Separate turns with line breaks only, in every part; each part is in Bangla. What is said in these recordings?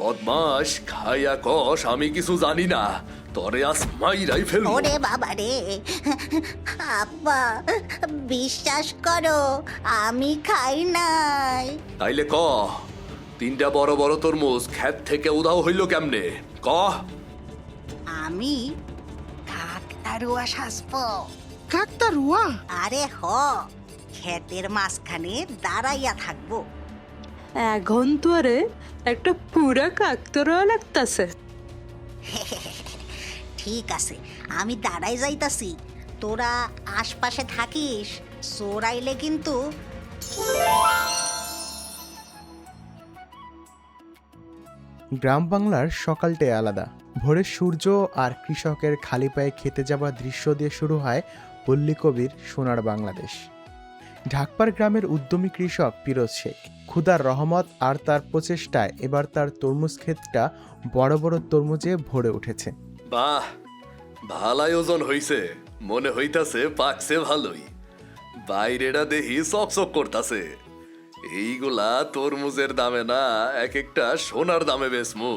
বদমাস, খাইয়া কস আমি কিছু জানি না, তরে আজ মাইরাই ফেলবো।
ওরে বাবা রে, আব্বা বিশ্বাস করো আমি খাই নাই।
তাইলে ক, তিনটা বড় বড় তরমুজ ক্ষেত থেকে উধাও হইল কেমনে, ক।
আমি কাকতারুয়া সাজবো।
কাকতারুয়া?
আরে হ, ক্ষেতের মাঝখানে দাঁড়াইয়া থাকবো।
এখন তো আরে একটা পুরা কাকতারুয়া লাগতাছে।
ঠিক আছে, আমি দাঁড়াই যাইতাছি, তোরা আশপাশে থাকিস, চোরাইলে কিন্তু।
গ্রাম বাংলার সকালটাই আলাদা। ভোরের সূর্য আর কৃষকের খালি পায়ে খেতে যাওয়া দৃশ্য দিয়ে শুরু হয় পল্লী কবির সোনার বাংলাদেশ। ঢাকপার গ্রামের উদ্যমী কৃষক পিরোজ শেখ খুদার রহমত আর তার প্রচেষ্টায় এবার তার তরমুজ ক্ষেতটা বড় বড় তরমুজে ভরে উঠেছে।
বাহ, ভালাই ওজন হইছে, মনে হইতাছে পাকছে ভালোই। বাইরেটা দেখি চকচক করতাছে। এইগুলা তরমুজের দামে না, এক একটা সোনার দামে বেচমু।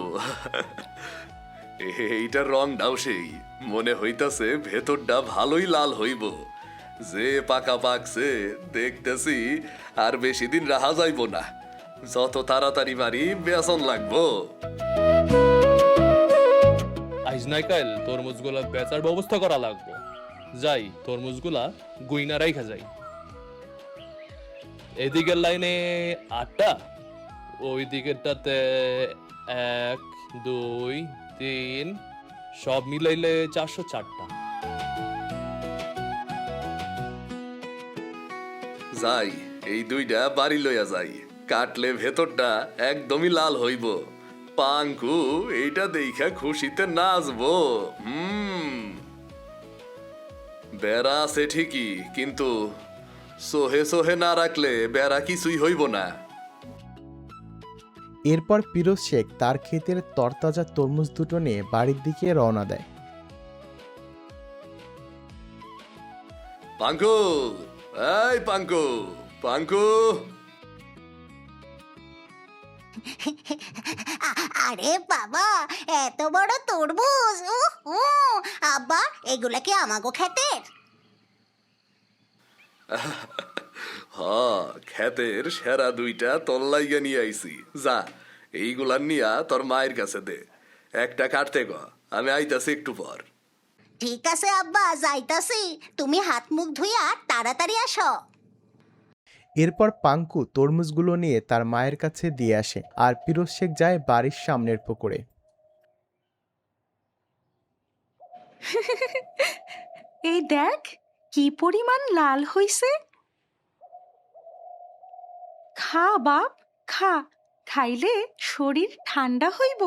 এইটার রংটাও সেই, মনে হইতাছে ভেতরটা ভালোই লাল হইব। যে পাকা পাকছে দেখতেছি আর বেশি দিন রাহা যাইব না, যত তাড়াতাড়ি পারি বেচন লাগবো।
আইজ নাই কাল তরমুজগুলা বেচার ব্যবস্থা করা লাগবো। যাই তরমুজগুলা গুইনা রাইখা যাই। এদিকের লাইনে 8টা, ওই দিকেরটাতে 1 2 3, সব মিলাইলে 404টা।
যাই, এই দুইটা বাড়ি লইয়া যাই, কাটলে ভেতরটা একদমই লাল হইব। পাঙ্কু এইটা দেখা খুশিতে নাচবো। বেড়া আছে ঠিকই, কিন্তু সোহে সোহে না রাখলে বেড়া কিছুই হইব না।
এরপর পিরোজ শেখ তার ক্ষেতের তরতাজা তরমুজ দুটো নিয়ে বাড়ির দিকে রওনা দেয়।
পাঙ্কু, এই পাঙ্কু, পাঙ্কু।
আরে বাবা, এত বড় তরমুজ! আব্বা, এগুলা কি আমাগো ক্ষেতের?
হ, ক্ষেতের সেরা দুইটা তল্লাইয়া নিয়ে আইছি। যা, এইগুলার নিয়া তোর মায়ের কাছে দে। একটা কাটতে গ, আমি আইতাছি একটু পর।
ঠিক আছে আব্বা, যাইতাছি। তুমি হাত মুখ ধুইয়া তাড়াতাড়ি আসো।
এরপর পাঙ্কু তরমুজগুলো নিয়ে তার মায়ের কাছে দিয়ে আসে আর পিরোজ শেখ যায় বাড়ির সামনের পুকুরে।
এই দেখ কি পরিমাণ লাল হইছে। খা বাপ, খা, খাইলে শরীর ঠান্ডা হইব।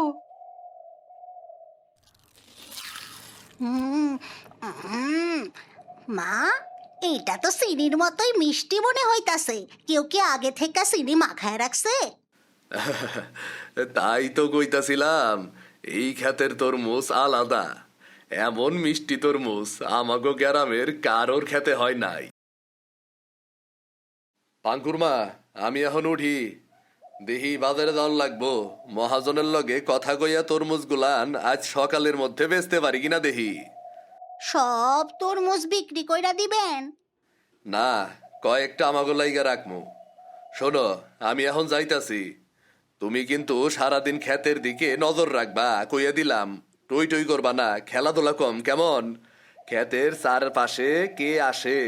হুম, মা, এটা তো চিনির মতোই মিষ্টি মনে হইতাছে। কেউ কি আগে থেকে চিনি মাখায় রাখছে?
তাই তো কইতাছিলাম, এই ক্ষেতের তরমুজ আলাদা। এমন মিষ্টি তরমুজ আমাগো গ্রামের কারোর খেতে হয় নাই। পাঙ্কুরমা, আমি এখন উঠি, দেহি বাজারে যাওয়ার লাগবো। মহাজনের লগে কথা কইয়া তরমুজ গুলান আজ সকালের মধ্যে বেচতে পারি কিনা দেহি।
সব তরমুজ বিক্রি কইরা দিবেন?
না, কয়েকটা আমাগো লাইগা রাখমু। শোনো, আমি এখন যাইতাছি, তুমি কিন্তু সারাদিন ক্ষেতের দিকে নজর রাখবা, কইয়া দিলাম। টই টই করবা না, খেলাধুলা কম, কেমন? ক্ষেতের চারপাশে কে আসে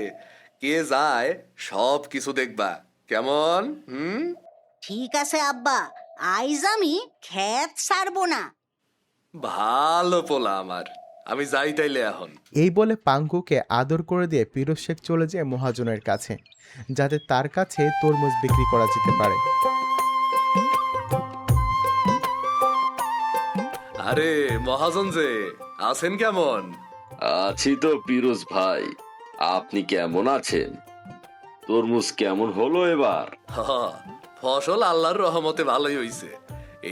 কে যায় সব কিছু দেখবা, কেমন?
ঠিক আছে আব্বা, আইজ আমি ক্ষেত ছাড়বো না।
ভালো পোলা আমার, আমি যাই তাইলে এখন।
এই বলে পাঙ্কুকে আদর করে দিয়ে পিরোজ শেখ চলে যায় মহাজনের কাছে, যাতে তার কাছে তরমুজ বিক্রি করা যেতে পারে।
আরে মহাজন যে আছেন, কেমন?
আছি তো পিরোজ ভাই, আপনি কেমন আছেন? তরমুজ কেমন হলো এবার?
হ, ফসল আল্লাহর রহমতে ভালোই হইছে।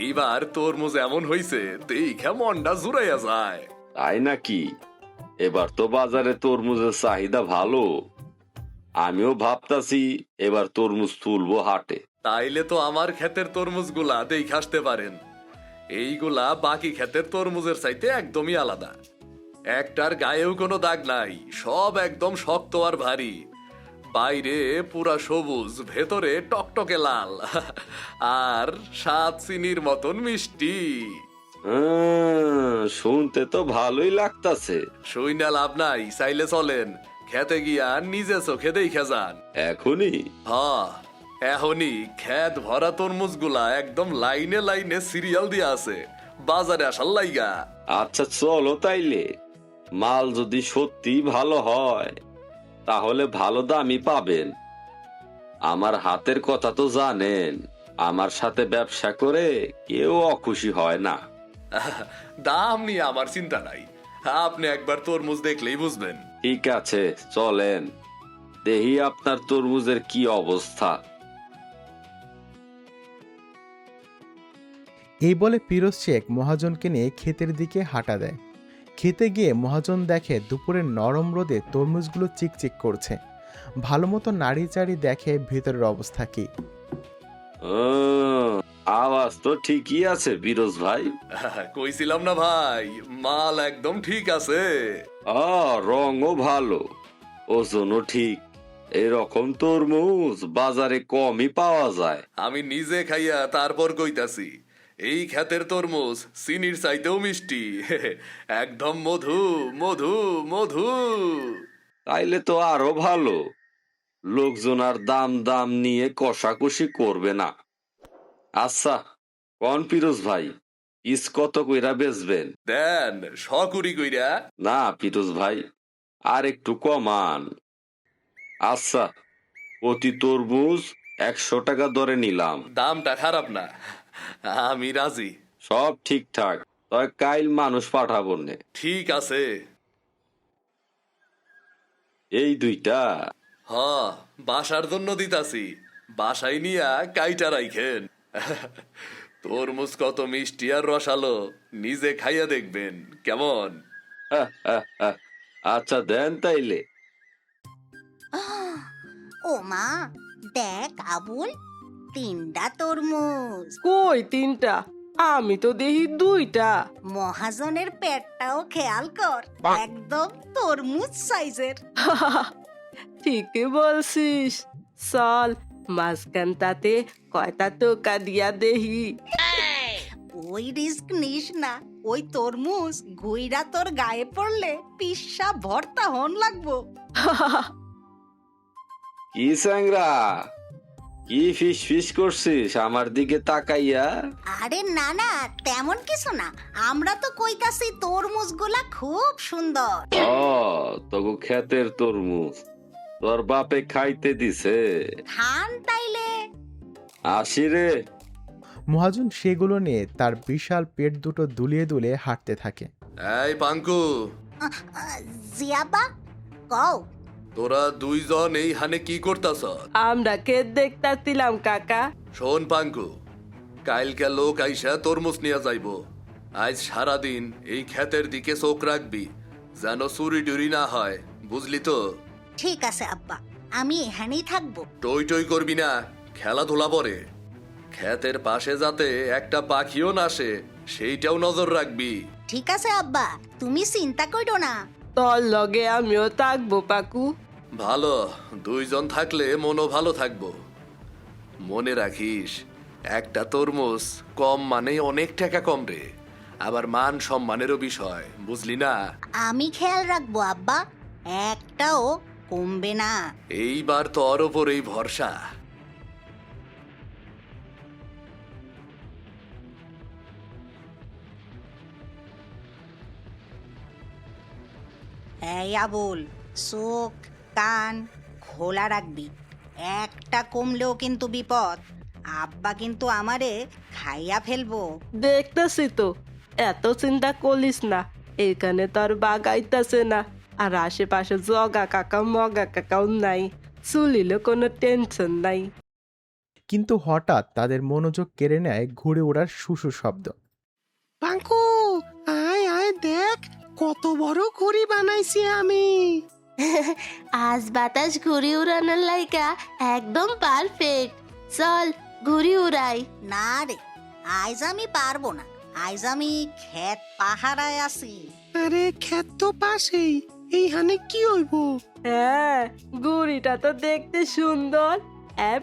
এইবার তরমুজ এমন হইছে দেখা মনটা জুড়াইয়া যায়।
তাই নাকি? এবার তো বাজারে তরমুজের চাহিদা ভালো। আমিও ভাবতাছি এবার তরমুজ তুলবো হাটে।
তাইলে তো আমার ক্ষেতের তরমুজ গুলা দেখে আসতে পারেন। এইগুলা বাকি ক্ষেতের তরমুজের চাইতে একদমই আলাদা। একটার গায়েও কোনো দাগ নাই, সব একদম শক্ত আর ভারী। বাইরে পুরা সবুজ, ভেতরে টকটকে লাল, আর স্বাদ চিনির মতন মিষ্টি।
শুনতে তো ভালোই লাগতাছে।
শুই না লাভ নাই, চাইলে চলেন খেতে গিয়া নিজে চোখে দেখে যান।
এখনই?
হ্যাঁ, এখনই খেত ভরা তরমুজ গুলা একদম লাইনে লাইনে সিরিয়াল দিয়া আছে বাজারে আসার লাইগা।
আচ্ছা চলো তাইলে। মাল যদি সত্যি ভালো হয় তাহলে ভালো দামই পাবেন। আমার হাতের কথা তো জানেন, আমার সাথে ব্যবসা করে কেউ অখুশি হয় না।
দাম নিয়ে আমার চিন্তা নাই, আপনি একবার তরমুজ দেখলেই বুঝবেন।
ঠিক আছে চলেন, দেখি আপনার তরমুজের কি অবস্থা।
এই বলে পিরোজ শেখ মহাজনকে নিয়ে ক্ষেতের দিকে হাঁটা দেয়। খেতে গিয়ে মহাজন দেখে দুপুরের নরম রোদে তরমুজগুলো চিকচিক করছে। ভালো মতো নাড়ি চাড়ি দেখে ভেতরের অবস্থা কি।
আওয়াজ তো ঠিকই আছে বিরোজ ভাই।
কইছিলাম না ভাই, মাল একদম ঠিক আছে।
রঙও ভালো, ওজনও ঠিক। এরকম তরমুজ বাজারে কমই পাওয়া যায়।
আমি নিজে খাইয়া তারপর কইতাছি, এই ক্ষেতের তরমুজ চিনির চাইতেও মিষ্টি। একদম মধু মধু মধু।
তাইলে তো আরো ভালো, লোকজন আর দাম দাম নিয়ে কষাকষি করবে না। আচ্ছা কোন পিরোজ ভাই, পিস কত কইরা বেচবেন?
দেন শকুরি কইরা।
না পিরোজ ভাই, আর একটু কমান। আচ্ছা, প্রতি তরমুজ 100 টাকা দরে নিলাম।
দামটা খারাপ না, আমি রাজি।
সব ঠিকঠাক, তবে কাইল মানুষ পাঠাবো নে।
ঠিক আছে।
এই দুইটা?
হ, বাসার জন্য দিতাছি, বাসায় নিয়া কাইটা রাইখেন। তরমুজ কত মিষ্টি আর রসালো, নিজে খাইয়া দেখবেন কেমন।
আচ্ছা দেন তাইলে।
ও মা, দেখ আবুল, 3টা তরমুজ।
কই 3টা? আমি তো দেখি 2টা।
মহাজনের পেটটাও খেয়াল কর, একদম তরমুজ সাইজের।
ঠিকই বলছিস। চল মাঝখানটাতে কয়টা টোকা দিয়া দেহি।
ওই রিস্ক নিস না, ওই তরমুজ ঘুইরা তোর গায়ে পড়লে পিসা ভর্তা হন লাগবো।
কি স্যাংরা, কি ফিস ফিস করছিস আমার দিকে তাকাইয়া?
আরে না না, তেমন কিছু না, আমরা তো কইতাছি তরমুজ গুলা খুব সুন্দর।
তগু ক্ষেতের তরমুজ তোর বাপে খাইতে দিছে।
খান তাইলে।
আসি রে।
মহাজন সেগুলো নিয়ে তার বিশাল পেট দুটো দুলিয়ে দুলিয়ে হাঁটতে থাকে।
এই পাঙ্কু,
জিয়াবা কও।
তোরা দুইজন এই হানে কি করতাছ?
আমরা কে দেখতাছিলাম কাকা।
শোন পাঙ্কু, কালকে লোক আইসা তরমুজ নিয়ে যাইব। আজ সারাদিন এই ক্ষেতের দিকে চোখ রাখবি, যেন চুরি টুরি না হয়, বুঝলি তো?
ঠিক আছে আব্বা, আমি এখানেই থাকবো।
টই টই করবি না, খেলাধুলা পরে। ক্ষেতের পাশে যাতে একটা পাখিও না আসে সেইটাও নজর রাখবি।
ঠিক আছে আব্বা, তুমি চিন্তা করো না।
তোর লগে আমিও থাকবো পাকু।
ভালো, দুইজন থাকলে মনও ভালো থাকবো। মনে রাখিস, একটা তরমুজ কম মানে অনেক টাকা কম রে, আবার মান সম্মানেরও বিষয়, বুঝলি না?
আমি খেয়াল রাখবো আব্বা, একটাও কমবে না।
এইবার তোর ওপরেই ভরসা।
এই আবুল, চোখ কান খোলা রাখবি, একটা কমলেও কিন্তু বিপদ। আব্বা কিন্তু আমারে খাইয়া ফেলবো।
দেখতেছি তো, এত চিন্তা করিস না। এখানে তোর বাগাইতাছে না, আর আশেপাশে জগা কাকা মগা কাকাও নাই, চুলিলে কোনো টেনশন নাই।
কিন্তু হঠাৎ তাদের মনোযোগ কেড়ে নেয় ঘুরে ওড়ার শুশু শব্দ।
পাঙ্কু, আয় আয় দেখ, কত বড় ঘুড়ি বানাইছি আমি।
আজ বাতাস ঘুড়ি উড়ানোর লাইকা একদম পারফেক্ট। চল ঘুড়ি উড়াই।
না রে, আজ আমি পারবো না, আজ আমি ক্ষেত পাহারায় আছি।
আরে ক্ষেত তো পাশেই, এইখানে কি হইব?
হ্যাঁ, গুড়িটা তো দেখতে সুন্দর।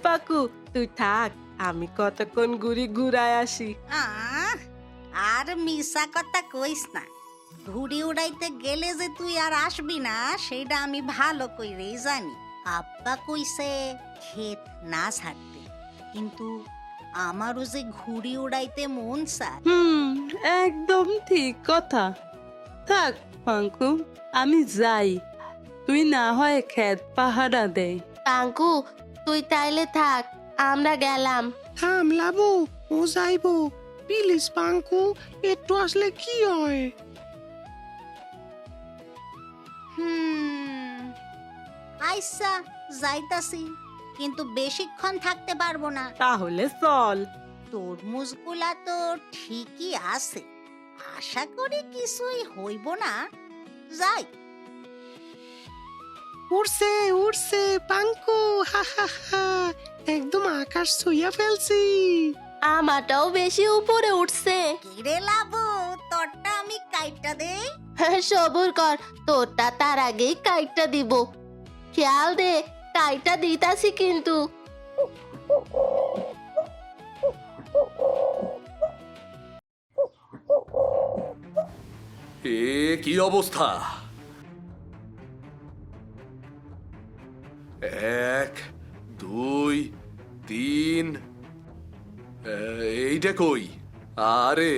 পাকু তুই থাক, আমি কতক্ষণ গুড়ি ঘুরায় আসি।
আহ, আর মিশা কথা কইস না। ঘুড়ি উড়াইতে গেলে যে তুই আর আসবি না সেটা আমি ভালো কইরেই জানি। আব্বা কইছে ক্ষেত না ছাড়তে, কিন্তু আমারও যে ঘুড়ি উড়াইতে মন চায়।
একদম ঠিক কথা। থাক পাঙ্কু, আমি যাই, তুই না হয় ক্ষেত পাহারা দে।
পাঙ্কু তুই তাইলে থাক, আমরা গেলাম।
থাম লাবু, ও যাইব। প্লিজ পাঙ্কু, একটু আসলে কি হয়?
আইসা যাইতাছি, কিন্তু বেশিক্ষণ থাকতে পারবো না।
তাহলে চল।
তরমুজগুলা তো ঠিকই আছে, আশা করি কিছুই হইব না। যাই।
উড়ছে উড়ছে পাঙ্কু, হা হা হা, একদম আকাশ ছুঁয়া ফেলছি।
আমারটাও বেশি উপরে উঠছে।
কিরে লাবু, তোরটা আমি কাইটা দেই।
সবুর কর, তোরটা তার আগেই কাইটটা দিব। খেয়াল দে, কাইটটা দিতাছি কিন্তু।
কি অবস্থা? 1 2 3, এইটা কই? আরে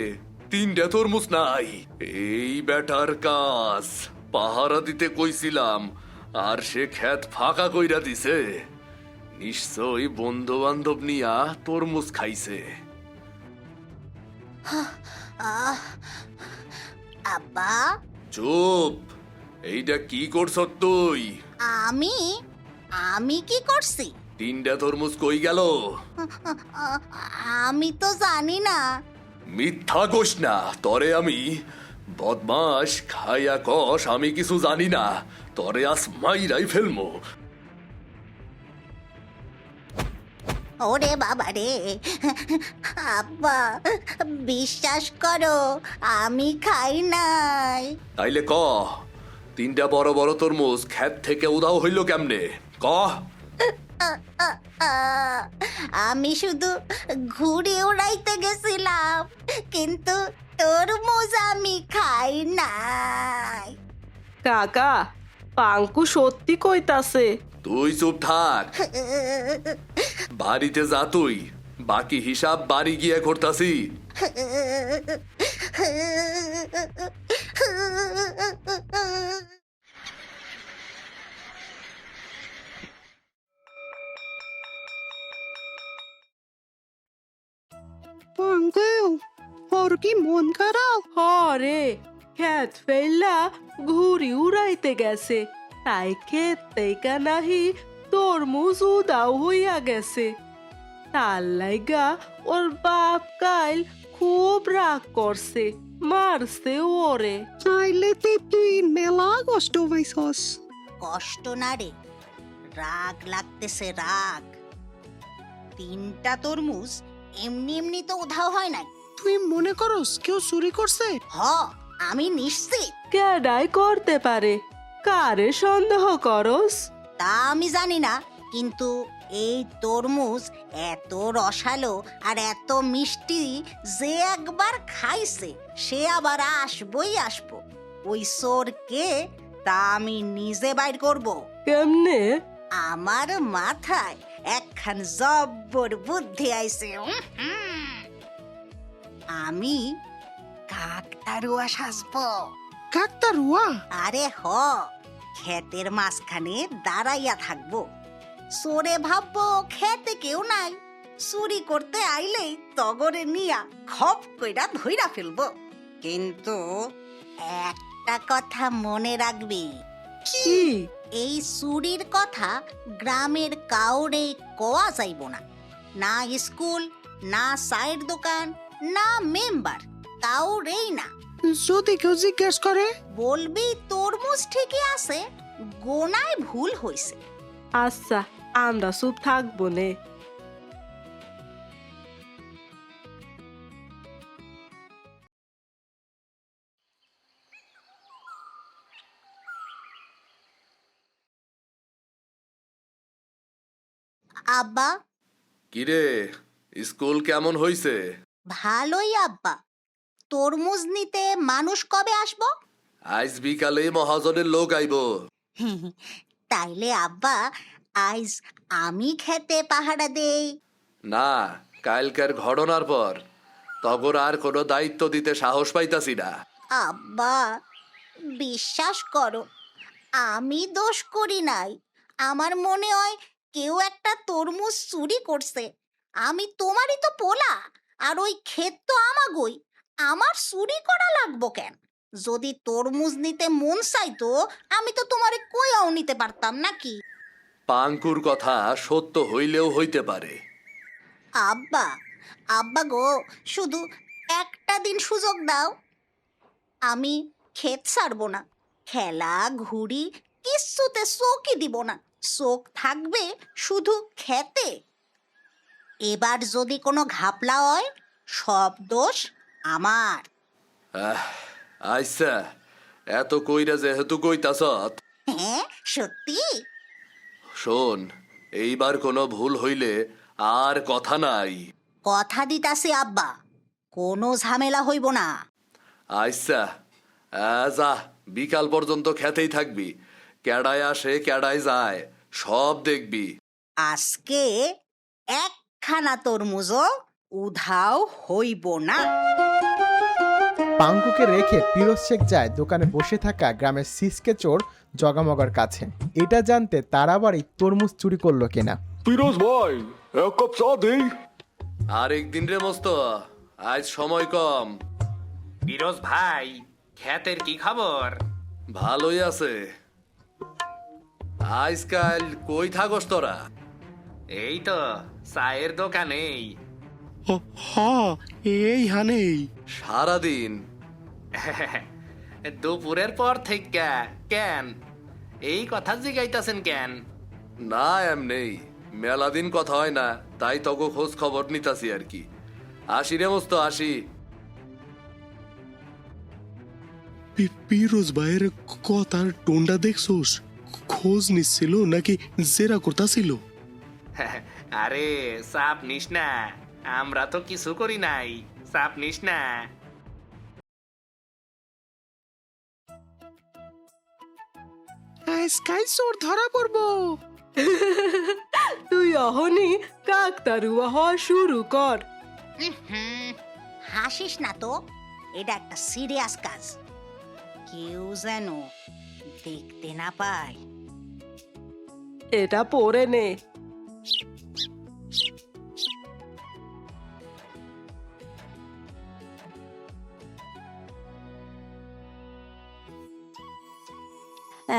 3টা তরমুজ নাই। এই বেটার কাজ, পাহারা দিতে কইছিলাম আর সে ক্ষেত ফাঁকা কইরা দিছে। নিশ্চয়ই বন্ধু বান্ধব নিয়া তরমুজ খাইছে।
আব্বা,
চুপ! এইটা কি করছ তুই?
আমি আমি কি করছি?
3টা তরমুজ কই গেল?
আমি তো জানি না।
মিথ্যা কোস না, তরে আমি বদমাস খাইয়া কস আমি কিছু জানি না, তরে আজ মাইরাই ফেলমো।
ওরে বাবা রে, আব্বা বিশ্বাস করো, আমি খাই নাই।
তাইলে ক, 3টা বড় বড় তরমুজ ক্ষেত থেকে উধাও হইল কেমনে? ক।
আমি শুধু ঘুড়ি উড়াইতে গেছিলাম, কিন্তু তরমুজ আমি খাই নাই।
কাকা, পাঙ্কু সত্যি কইতাছে।
তুই চুপ থাক, বাড়িতে যা তুই, বাকি হিসাব বাড়ি গিয়ে করতাছি।
পাঙ্কু, ওর কি মন খারাপ?
হরে, ক্ষেত ফেললা ঘুড়ি উড়াইতে গেছে, তাই ক্ষেত থেকে নাহি তরমুজ উদাও হইয়া গেছে। তার লাইগা ওর বাপ কাইল খুব রাগ করছে, মারছে ওরে।
চাইলে তুই মেলা কষ্ট পাইছস।
কষ্ট না রে, রাগ লাগতেছে, রাগ। 3টা তরমুজ এমনি এমনি তো উধাও হয় নাই।
তুই মনে করস কেউ চুরি করছে?
হ, আমি নিশ্চিত।
কেডাই করতে পারে? কারে সন্দেহ করস?
তা আমি জানি না, কিন্তু এই তরমুজ এত রসালো আর এত মিষ্টি যে একবার খাইছে সে আবার আসবই আসবো। ওই চোরকে তা আমি নিজে বাইর করব।
কেমনে?
আমার মাথায় একখান জব্বর বুদ্ধি আইছে। আমি কাকতারুয়া সাজবো।
কাকতারুয়া?
আরে হ, ক্ষেতের মাঝখানে দাঁড়াইয়া থাকবো। চোরে ভাববো ক্ষেতে কেউ নাই, চুরি করতে আইলেই তগরে নিয়া খপ কইরা ধইরা ফেলবো। কিন্তু একটা কথা মনে রাখবি,
কি?
এই চুরির কথা গ্রামের কাউরে কোয়া যাইব না। না স্কুল, না চায়ের দোকান, না মেম্বার, কাউরেই না।
যদি কেউ জিজ্ঞেস করে?
বলবি তরমুজ ঠিকই আছে, গোনায় ভুল হইছে।
আচ্ছা, আমরা চুপ থাকবো নে।
আব্বা,
কিরে, স্কুল কেমন হইছে?
ভালোই আব্বা। তরমুজ নিতে মানুষ কবে আসবো?
আজ বিকালে মহাজনের লোক আইব।
তাইলে আব্বা, আইজ আমি খেতে পাহারা দেই।
না, কালকের ঘটনার পর তগর আর কোনো দায়িত্ব দিতে সাহস পাইতাছি না।
আব্বা, বিশ্বাস করো, আমি দোষ করি নাই। আমার মনে হয় কেউ একটা তরমুজ চুরি করছে। আমি তোমারই তো পোলা, আর ওই ক্ষেত তো আমাগোই। আমার চুরি করা লাগবো কেন? যদি তরমুজ নিতে মন চাইতো, আমি তো তোমারে কইয়াও নিতে পারতাম নাকি?
পাঙ্কুর কথা সত্য হইলেও হইতে পারে।
আব্বা, আব্বা গো, শুধু একটা দিন সুযোগ দাও। আমি ক্ষেত ছাড়বো না, খেলা ঘুড়ি কিচ্ছুতে চোখই দিব না। চোখ থাকবে শুধু খেতে। এবার যদি কোনো ঘাপলা হয়, সব দোষ আমার।
আচ্ছা, এত কইরা যেহেতু কইতাছত,
হ্যাঁ, সত্যি।
শোন, এইবার কোনো ভুল হইলে আর কথা নাই।
কথা দিতাছি আব্বা, কোনো ঝামেলা হইব না।
আচ্ছা, যা, বিকাল পর্যন্ত খেতেই থাকবি। কেডায় আসে কেডায় যায় সব দেখবি।
আজকে একখানা তরমুজও উধাও হইব না।
পাঙ্কুকে রেখে ফিরোজ শেখ যায় দোকানে বসে থাকা গ্রামের সিসকে চোর জগামগার কাছে। এটা জানতে তারা বাড়ি তরমুজ চুরি করলো কিনা।
ফিরোজ ভাই, এক কাপ চা দেই।
আর একদিন রে মস্ত, আজ সময় কম।
ফিরোজ ভাই, ক্ষেতের কি খবর?
ভালোই আছে। আজকাল কই থাকস তোরা?
এই তো চায়ের দোকানেই।
এই হানেই।
সারাদিন?
দুপুরের পর থেকে কেন এই কথা জিগাইতাছেন কেন?
না, এমনি মেলা দিন কথা হয় না, তাই তগো খোঁজ খবর নিতাছি আর কি। আসি রে মস্ত, আসি।
ফিরোজ ভাইয়ের কথার টোনটা দেখছোস? খোঁজ নিচ্ছিল নাকি জেরা করতাছিল?
আরে চাপ নিস না, আমরা তো কিছু করি নাই, চাপ নিস না।
আজকাল চোর ধরা পড়বো।
তুই অহনি কাকতারুয়া হওয়া শুরু কর।
হাসিস না তো, এটা একটা সিরিয়াস কাজ। কেউ যেন দেখতে না পায়।
এটা পরে নে।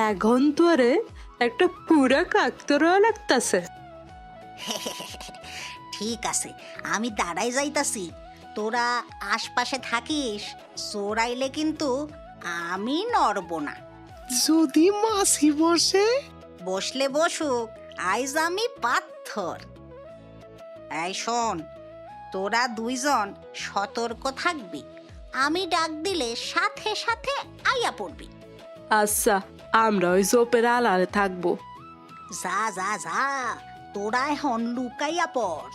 এখন তোরে একটা পুরা কাকতারুয়া লাগতাছে।
ঠিক আছে, আমি দাঁড়াই যাইতাছি। তোরা আশপাশে থাকিস, চোরাইলে কিন্তু আমি নড়ব না।
যদি মাছি বসে?
বসলে বসুক, আইজ আমি পাথর। এই শোন, তোরা দুইজন সতর্ক থাকবি। আমি ডাক দিলে সাথে সাথে আইয়া পড়বি।
আচ্ছা, আমরা ওই জোপের আড়ালে থাকবো।
যা যা যা, তোরা এখন লুকাইয়া পড়।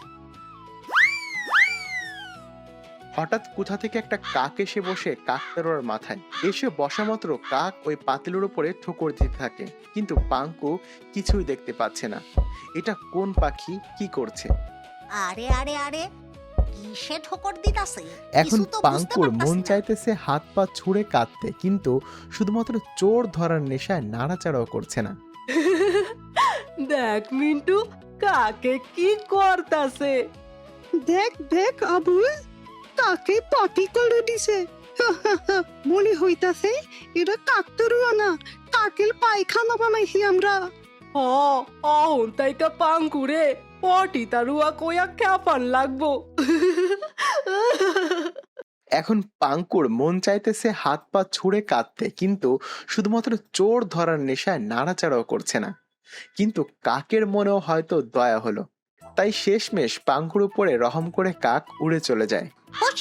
হঠাৎ কোথা থেকে একটা কাক এসে বসে কাকতারুয়ার মাথায়। এসে বসা মাত্র কাক ওই পাতিলের উপরে ঠোকর দিতে থাকে, কিন্তু পাঙ্কু কিছুই দেখতে পাচ্ছে না। এটা কোন পাখি, কি করছে?
আরে আরে আরে, কিসে ঠোকর দিতাছে?
এখন
কিছু তো বুঝতে
পাঙ্কুর মন
পারতাছি না।
চাইতেছে হাত পা ছুঁড়ে কাঁদতে, কিন্তু শুধুমাত্র চোর ধরার নেশায় নাড়াচাড়াও করছে না।
দেখ মিন্টু, কাকে কি করতাছে।
দেখ দেখ আবুল, তাকে পাটি করে দিছে। মনে হইতাছে এটা কাকতারুয়া না, কাকের পায়খানা বানাইছি আমরা।
অহন তাইকা পাঙ্কুরে পটি তারুয়া কইয়া খেপান লাগবো।
এখন পাঙ্কুর মন চাইতেছে হাত পা ছুঁড়ে কাঁদতে, কিন্তু শুধুমাত্র চোর ধরার নেশায় নাড়াচাড়াও করছে না। কিন্তু কাকের মনেও হয়তো দয়া হলো, তাই শেষমেশ পাঙ্কুর উপরে রহম করে কাক উড়ে চলে যায়।
হুশ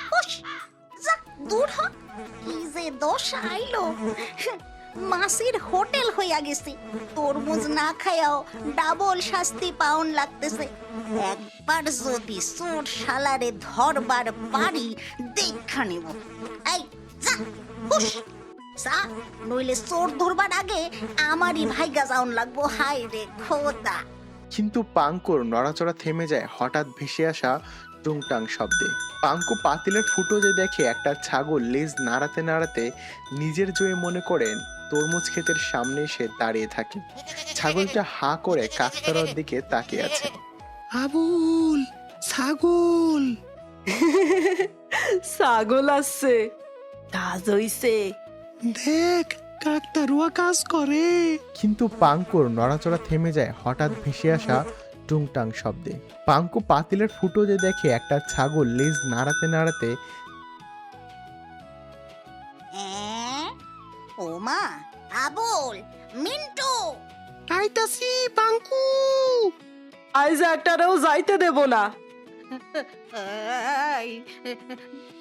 হুশ, যা দূর হ। কি যে দোষ আইলো। মাসির হোটেল হইয়া গেছে। তরমুজ না খায়াও ডাবল শাস্তি পাউন লাগতেছে। একবার যদি চোর শালারে ধরবার পারি দেখা নিব। এই যা হুশ যা, নইলে চোর ধরবার আগে আমারই ভাইগা যাওন লাগবো। হাই রে খোদা!
কিন্তু পাঙ্কুর নড়াচড়া থেমে যায় হঠাৎ ভেসে আসা টুংটাং শব্দে। পাঙ্কু পাতিলের ফুটো যে দেখে একটা ছাগল লেজ নাড়াতে নাড়াতে নিজের জয়ে মনে করেন তরমুজ ক্ষেতের সামনে এসে দাঁড়িয়ে থাকে। ছাগলটা হা করে কাকতারার দিকে তাকিয়ে আছে।
আবুল, ছাগল।
ছাগল আসছে, কাজ হইছে।
দেখ, কাকতারুয়া কাজ করে।
কিন্তু পাঙ্কুর নড়াচড়া থেমে যায় হঠাৎ ভেসে আসা টুংটাং শব্দে। পাঙ্কু পাতিলের ফুটো যে দেখে একটা ছাগল লেজ নাড়াতে নাড়াতে
ওমা, আবুল, মিন্টু,
আইতাছি পাঙ্কু।
আইজ একটারেও যাইতে দেব না।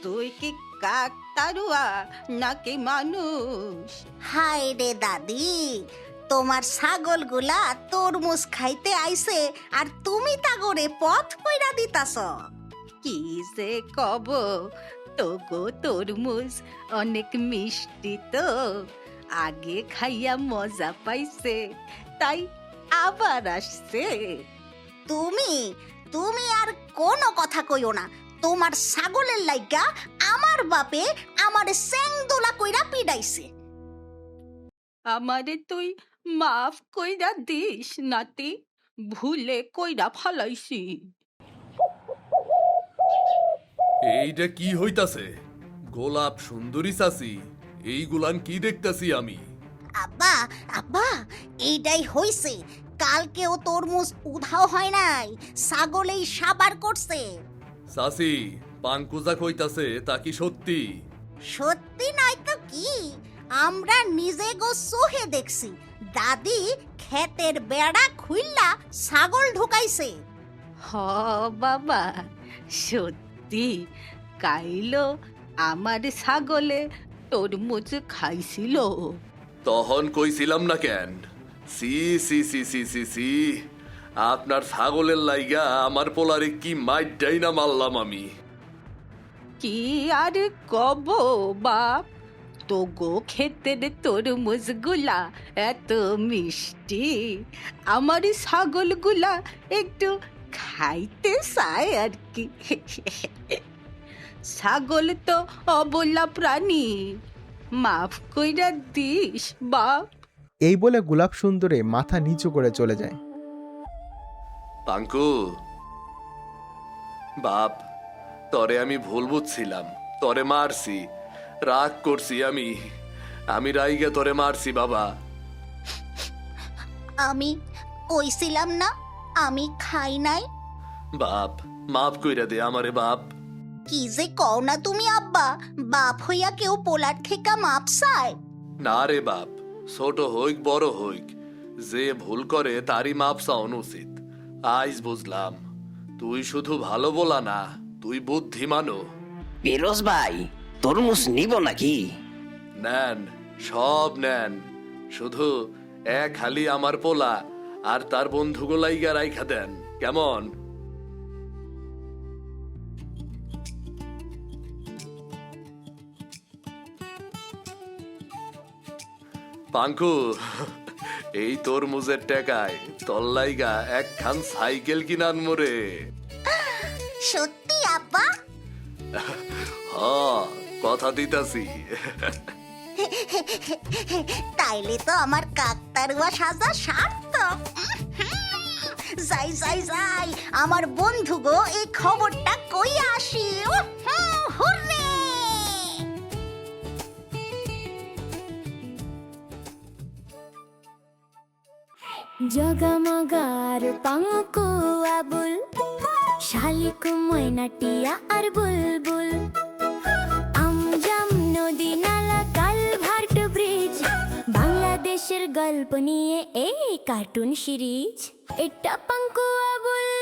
তুই কি কাকতারুয়া নাকি মানুষ?
হায় রে দাদি, তোমার ছাগলগুলা তরমুজ খাইতে আইছে আর তুমি তাগরে পথ কইরা দিতাছ।
কি যে কব, তোগো তরমুজ অনেক মিষ্টি তো, আগে খাইয়া মজা পাইছে তাই আবার আসছে।
তুমি তুমি আর কোনো কথা কইও না। তোমার ছাগলের লাইগা আমার বাপে আমারে সেংদোলা কইরা পিডাইছে।
আমারে তুই মাফ কইরা দিস নাতি, ভুলে কইরা ফালাইছি।
এইটা কি হইতাছে? গোলাপ সুন্দরী চাচি, এইগুলান কি দেখতাছি আমি?
আব্বা, আব্বা, এইটাই হইছে। কালকেও তরমুজ উধাও হয় নাই, ছাগলেই সাবার করছে।
চাচি, পাঙ্কুজা কইতাছে তা কি সত্যি?
সত্যি নয় তো কি, আমরা নিজে গো চোহে দেখছি। দাদি ক্ষেতের বেড়া খুইল্লা ছাগল ঢুকাইছে।
হ বাবা, সত্যি কাইলো আমার ছাগলে তরমুজ খাইছিল।
তখন কইছিলাম না কেন? সি সি সি সি সি সি, আপনার ছাগলের লাইগা আমার পোলারে কি মাইডাই না মারলাম আমি।
কি আর কব বাপ, তোগো ক্ষেতের তরমুজ গুলা এত মিষ্টি, আমার ছাগল গুলা একটু খাইতে চায় আর কি। ছাগল তো অবলা প্রাণী, মাফ কইরা দিস বাপ।
এই বলে গোলাপ সুন্দরী মাথা নিচু করে চলে যায়।
পাঙ্কু বাপ, তরে আমি ভুল বুঝছিলাম, তরে মারছি, রাগ করছি আমি রাইগে তরে মারছি বাবা।
আমি কইছিলাম না আমি খাই নাই।
বাপ মাফ কইরা দে আমারে বাপ।
কি যে কও না তুমি আব্বা, বাপ হইয়া কেউ পোলার থেকে মাপ চায়?
না রে বাপ, ছোট হইক বড় হইক, যে ভুল করে তারই মাপ চাওন উচিত। আইজ বুঝলাম তুই শুধু ভালো বলা না, তুই বুদ্ধিমানও।
ফিরোজ ভাই, তরমুজ নিব নাকি?
নেন, সব নেন, শুধু এক হালি আমার পোলা আর তার বন্ধুগুলাইগা রাইখা দেন, কেমন? পাঙ্কু, এই তরমুজের টাকায় তল্লাইগা একখান সাইকেল কিনান মোরে।
সত্যি আব্বা?
হ, কথা দিতাছি।
তাইলে তো আমার কাকতারুয়া সাজা সার্থক। যাই যাই যাই, আমার বন্ধু গো এই খবরটা কই আসি। হুররে!
জগমগার পাঙ্কু আবুল, শালিক ময়নাটিয়া আর বুলবুল, আমজাম নদী নালা কালভার্ট ব্রিজ, বাংলাদেশের গল্প নিয়ে এই কার্টুন সিরিজ। এটা পাঙ্কু আবুল।